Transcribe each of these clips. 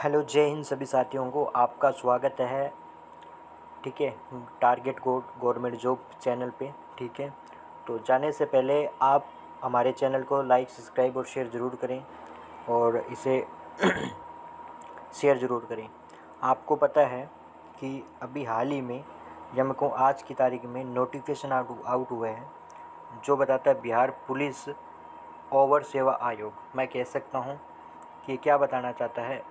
Hello, जय हिंद सभी साथियों को। आपका स्वागत है, ठीक है, टारगेट गवर्नमेंट जॉब चैनल पे। ठीक है, तो जाने से पहले आप हमारे चैनल को लाइक, सब्सक्राइब और शेयर ज़रूर करें और इसे शेयर ज़रूर करें। आपको पता है कि अभी हाल ही में या मैं कहूँ आज की तारीख में नोटिफिकेशन आउट हुआ है जो बताता है बिहार पुलिस ओवर सेवा आयोग। मैं कह सकता हूँ कि क्या बताना चाहता है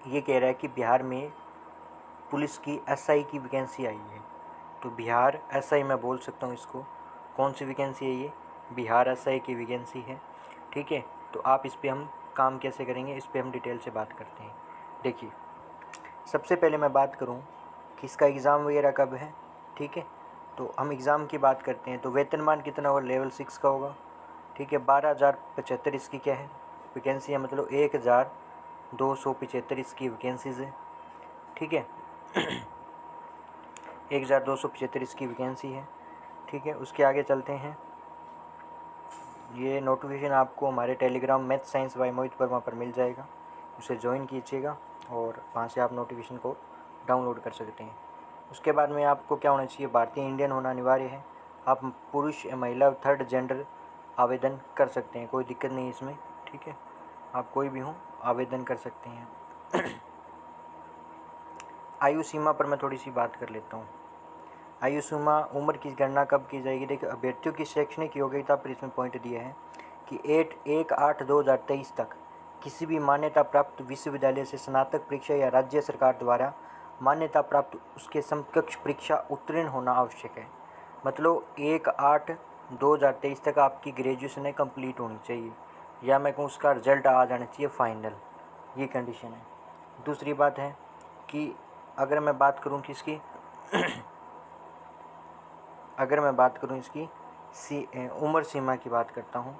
ये कह रहा है कि बिहार में पुलिस की एसआई की वैकेंसी आई है। तो बिहार एसआई मैं बोल सकता हूँ इसको। कौन सी वैकेंसी है ये? बिहार एसआई की वैकेंसी है। ठीक है, तो आप इस पे हम काम कैसे करेंगे इस पे हम डिटेल से बात करते हैं। देखिए, सबसे पहले मैं बात करूँ कि इसका एग्ज़ाम वगैरह कब है। ठीक है, तो हम एग्ज़ाम की बात करते हैं। तो वेतनमान कितना होगा? लेवल 6 का होगा। ठीक है, 12,075 इसकी क्या है वैकेंसी है, मतलब 1,275 इसकी वैकेंसीज़ है। ठीक है 1,275 इसकी वैकेंसी है। ठीक है, उसके आगे चलते हैं। ये नोटिफिकेशन आपको हमारे टेलीग्राम मैथ साइंस बाय मोहित वर्मा पर मिल जाएगा, उसे ज्वाइन कीजिएगा और वहाँ से आप नोटिफिकेशन को डाउनलोड कर सकते हैं। उसके बाद में आपको क्या होना चाहिए? भारतीय इंडियन होना अनिवार्य है। आप पुरुष या महिला थर्ड जेंडर आवेदन कर सकते हैं, कोई दिक्कत नहीं इसमें। ठीक है, आप कोई भी हों आवेदन कर सकते हैं। आयु सीमा पर मैं थोड़ी सी बात कर लेता हूँ। आयु सीमा उम्र की गणना कब की जाएगी? देखिए, अभ्यर्थियों की शैक्षणिक योग्यता पर इसमें पॉइंट दिया है कि 1/8/2023 तक किसी भी मान्यता प्राप्त विश्वविद्यालय से स्नातक परीक्षा या राज्य सरकार द्वारा मान्यता प्राप्त उसके समकक्ष परीक्षा उत्तीर्ण होना आवश्यक है। मतलब 1/8/2023 तक आपकी ग्रेजुएशन है कंप्लीट होनी चाहिए, या मैं कहूँ उसका रिजल्ट आ जाना चाहिए फाइनल। ये कंडीशन है। दूसरी बात है कि अगर मैं बात करूँ कि इसकी अगर मैं बात करूं इसकी उम्र सीमा की बात करता हूं,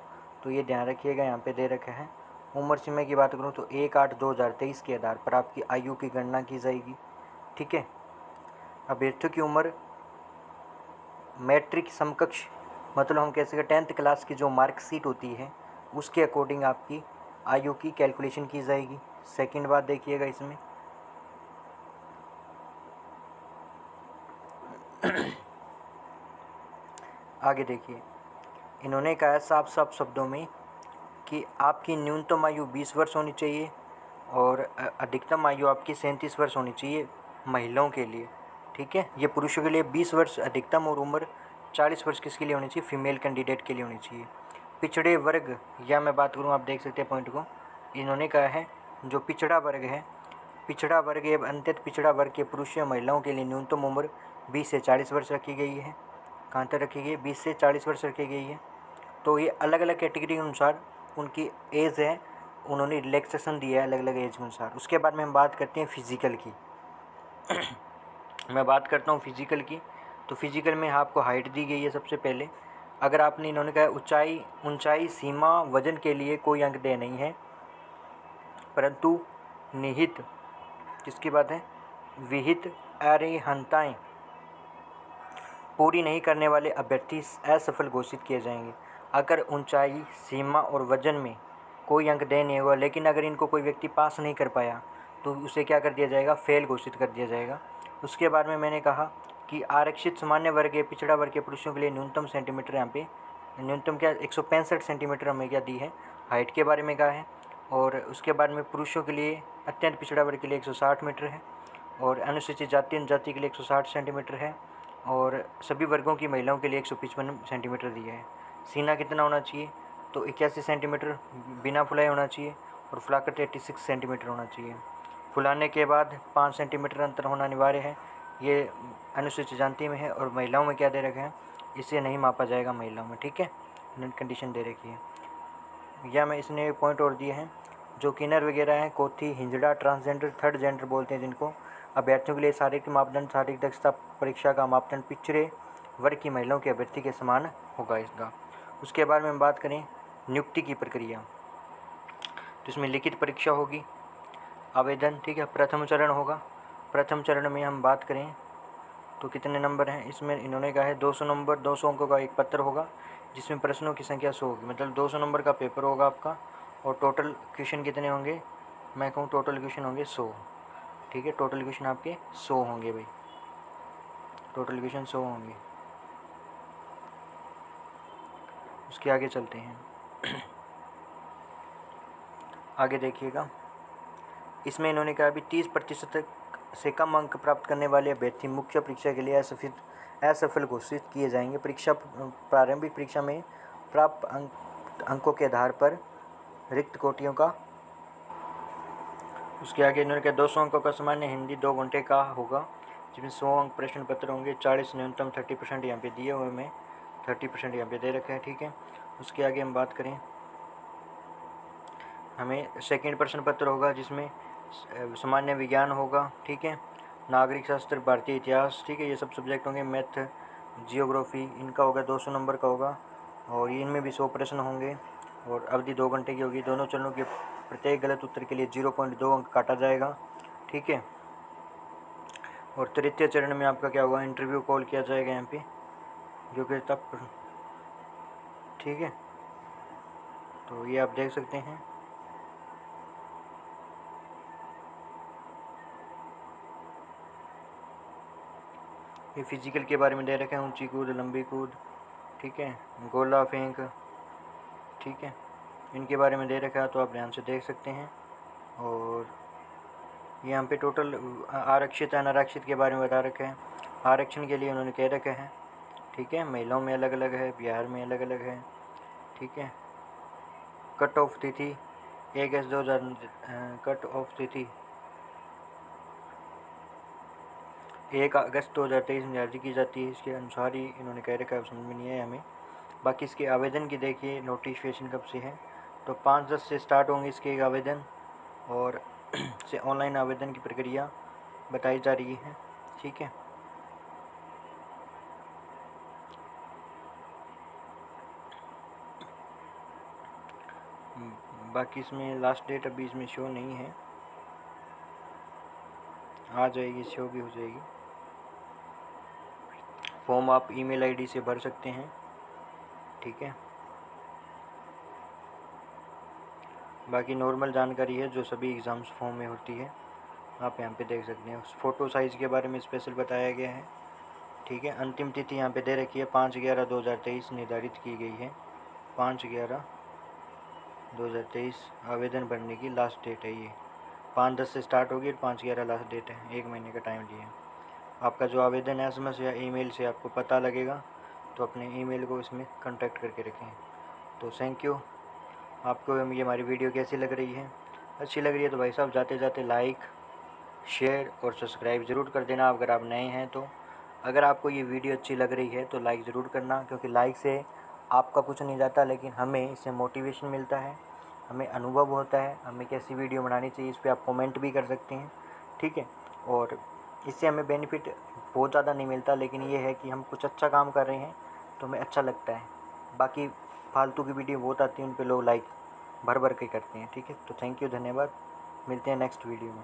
तो ये ध्यान रखिएगा, यहाँ पे दे रखा है। उम्र सीमा की बात करूं तो 1/8/2023 के आधार पर आपकी आयु की गणना की जाएगी। ठीक है, अभ्यर्थियों की उम्र मैट्रिक समकक्ष, मतलब हम कह सकते 10th क्लास की जो मार्कशीट होती है उसके अकॉर्डिंग आपकी आयु की कैलकुलेशन की जाएगी। सेकेंड बात देखिएगा इसमें आगे देखिए, इन्होंने कहा है साफ साफ शब्दों में कि आपकी न्यूनतम आयु 20 वर्ष होनी चाहिए और अधिकतम आयु आपकी 37 वर्ष होनी चाहिए महिलाओं के लिए। ठीक है, ये पुरुषों के लिए 20 वर्ष अधिकतम और उम्र 40 वर्ष किसके लिए होनी चाहिए? फीमेल कैंडिडेट के लिए होनी चाहिए। पिछड़े वर्ग, या मैं बात करूँ, आप देख सकते हैं पॉइंट को, इन्होंने कहा है जो पिछड़ा वर्ग है, पिछड़ा वर्ग एवं अत्यंत पिछड़ा वर्ग के पुरुष या महिलाओं के लिए न्यूनतम उम्र 20 से 40 वर्ष रखी गई है। कहाँ तक रखी गई है? 20 से 40 वर्ष रखी गई है। तो ये अलग अलग कैटेगरी के अनुसार उनकी एज है, उन्होंने रिलैक्सेशन दिया है अलग अलग एज के अनुसार। उसके बाद में हम बात करते हैं फिज़िकल की। मैं बात करता हूँ फिज़िकल की। तो फिज़िकल में आपको हाइट दी गई है सबसे पहले। अगर आपने, इन्होंने कहा ऊंचाई सीमा वजन के लिए कोई अंक दे नहीं है, परंतु निहित किसकी बात है? विहित अर्हताएं पूरी नहीं करने वाले अभ्यर्थी असफल घोषित किए जाएंगे। अगर ऊंचाई सीमा और वजन में कोई अंक दे नहीं हुआ, लेकिन अगर इनको कोई व्यक्ति पास नहीं कर पाया तो उसे क्या कर दिया जाएगा? फेल घोषित कर दिया जाएगा। उसके बाद में मैंने कहा कि आरक्षित सामान्य वर्ग के पिछड़ा वर्ग के पुरुषों के लिए न्यूनतम सेंटीमीटर, यहाँ पे न्यूनतम क्या 165 सेंटीमीटर हमें क्या दी है? हाइट के बारे में कहा है। और उसके बाद में पुरुषों के लिए अत्यंत पिछड़ा वर्ग के लिए 160 मीटर है और अनुसूचित जाति जनजाति के लिए 160 सेंटीमीटर है और सभी वर्गों की महिलाओं के लिए 155 सेंटीमीटर दिया है। सीना कितना होना चाहिए? तो 81 सेंटीमीटर बिना फुलाए होना चाहिए और फुलाकर 86 सेंटीमीटर होना चाहिए। फुलाने के बाद 5 सेंटीमीटर अंतर होना अनिवार्य है। ये अनुसूचित जाति में है और महिलाओं में क्या दे रखे हैं? इसे नहीं मापा जाएगा महिलाओं में। ठीक है, कंडीशन दे रखी है। या मैं इसने पॉइंट और दिए हैं जो किन्नर वगैरह हैं, कोथी, हिंजड़ा, ट्रांसजेंडर, थर्ड जेंडर बोलते हैं जिनको, अभ्यर्थियों के लिए शारीरिक मापदंड, शारीरिक दक्षता परीक्षा का मापदंड पिछड़े वर्ग की महिलाओं के अभ्यर्थी के समान होगा इसका। उसके बाद में हम बात करें नियुक्ति की प्रक्रिया, तो इसमें लिखित परीक्षा होगी, आवेदन, ठीक है, प्रथम चरण होगा। प्रथम चरण में हम बात करें तो कितने नंबर हैं इसमें? इन्होंने कहा है 200 नंबर, 200 अंकों का एक पत्र होगा जिसमें प्रश्नों की संख्या 100 होगी, मतलब 200 नंबर का पेपर होगा आपका और टोटल क्वेश्चन कितने होंगे? मैं कहूँ टोटल क्वेश्चन होंगे 100, ठीक है। टोटल क्वेश्चन आपके 100 होंगे भाई, टोटल क्वेश्चन 100 होंगे। उसके आगे चलते हैं। आगे देखिएगा, इसमें इन्होंने कहा अभी 30% से कम अंक प्राप्त करने वाले अभ्यर्थी मुख्य परीक्षा के लिए असफल घोषित किए जाएंगे। प्रारंभिक परीक्षा में प्राप्त अंकों के आधार पर रिक्त कोटियों का। उसके आगे इन्होंने कहा 200 अंकों का सामान्य हिंदी 2 घंटे का होगा, जिसमें 100 अंक प्रश्न पत्र होंगे। 40 न्यूनतम 30% यहाँ पे दिए हुए में 30% यहाँ पे दे रखा है, ठीक है। उसके आगे हम बात करें, हमें सेकंड प्रश्न पत्र होगा जिसमें सामान्य विज्ञान होगा, ठीक है। नागरिक शास्त्र, भारतीय इतिहास, ठीक है, ये सब सब्जेक्ट होंगे। मैथ, जियोग्राफी, इनका होगा 200 नंबर का होगा, और इनमें भी 100 प्रश्न होंगे, और अवधि 2 घंटे की होगी। दोनों चरणों के प्रत्येक गलत उत्तर के लिए 0.2 अंक काटा जाएगा, ठीक है। और तृतीय चरण में आपका क्या होगा, इंटरव्यू कॉल किया जाएगा यहाँ पे, जो कि तब, ठीक है। तो ये आप देख सकते हैं। ये फिजिकल के बारे में दे रखा है, ऊंची कूद, लंबी कूद, ठीक है, गोला फेंक, ठीक है, इनके बारे में दे रखा है, तो आप ध्यान से देख सकते हैं। और यहाँ पे टोटल आरक्षित अनारक्षित के बारे में बता रखा है। आरक्षण के लिए उन्होंने कह रखा है, ठीक है, महिलाओं में अलग अलग है, बिहार में अलग अलग है, ठीक है। कट ऑफ तिथि 1/2000, कट ऑफ तिथि 1 अगस्त 2023 जारी की जाती है। इसके अनुसार ही इन्होंने कह रखा है, समझ में नहीं है हमें। बाकी इसके आवेदन की देखिए, नोटिफिकेशन कब से है, तो 5/10 से स्टार्ट होंगे इसके आवेदन, और से ऑनलाइन आवेदन की प्रक्रिया बताई जा रही है, ठीक है। बाकी इसमें लास्ट डेट अभी इसमें शो नहीं है, आ जाएगी, शो भी हो जाएगी। फॉर्म आप ईमेल आईडी से भर सकते हैं, ठीक है। बाकी नॉर्मल जानकारी है जो सभी एग्ज़ाम्स फॉर्म में होती है, आप यहाँ पे देख सकते हैं। फ़ोटो साइज़ के बारे में स्पेशल बताया गया है, ठीक है। अंतिम तिथि यहाँ पे दे रखी है 5/11/2023 निर्धारित की गई है। 5/11/2023 आवेदन भरने की लास्ट डेट है। ये 5/10 से स्टार्ट होगी और 5/11 लास्ट डेट है, 1 महीने का टाइम दिया है। आपका जो आवेदन है SMS या ईमेल से आपको पता लगेगा, तो अपने ईमेल को इसमें कांटेक्ट करके रखें। तो थैंक यू। आपको ये हमारी वीडियो कैसी लग रही है? अच्छी लग रही है तो भाई साहब जाते जाते लाइक, शेयर और सब्सक्राइब ज़रूर कर देना अगर आप नए हैं तो। अगर आपको ये वीडियो अच्छी लग रही है तो लाइक ज़रूर करना, क्योंकि लाइक से आपका कुछ नहीं जाता, लेकिन हमें इससे मोटिवेशन मिलता है, हमें अनुभव होता है हमें कैसी वीडियो बनानी चाहिए। इस पर आप कमेंट भी कर सकते हैं, ठीक है। और इससे हमें बेनिफिट बहुत ज़्यादा नहीं मिलता, लेकिन ये है कि हम कुछ अच्छा काम कर रहे हैं तो हमें अच्छा लगता है। बाकी फालतू की वीडियो बहुत आती है, उन पे लोग लाइक भर भर के करते हैं, ठीक है। तो थैंक यू, धन्यवाद, मिलते हैं नेक्स्ट वीडियो में।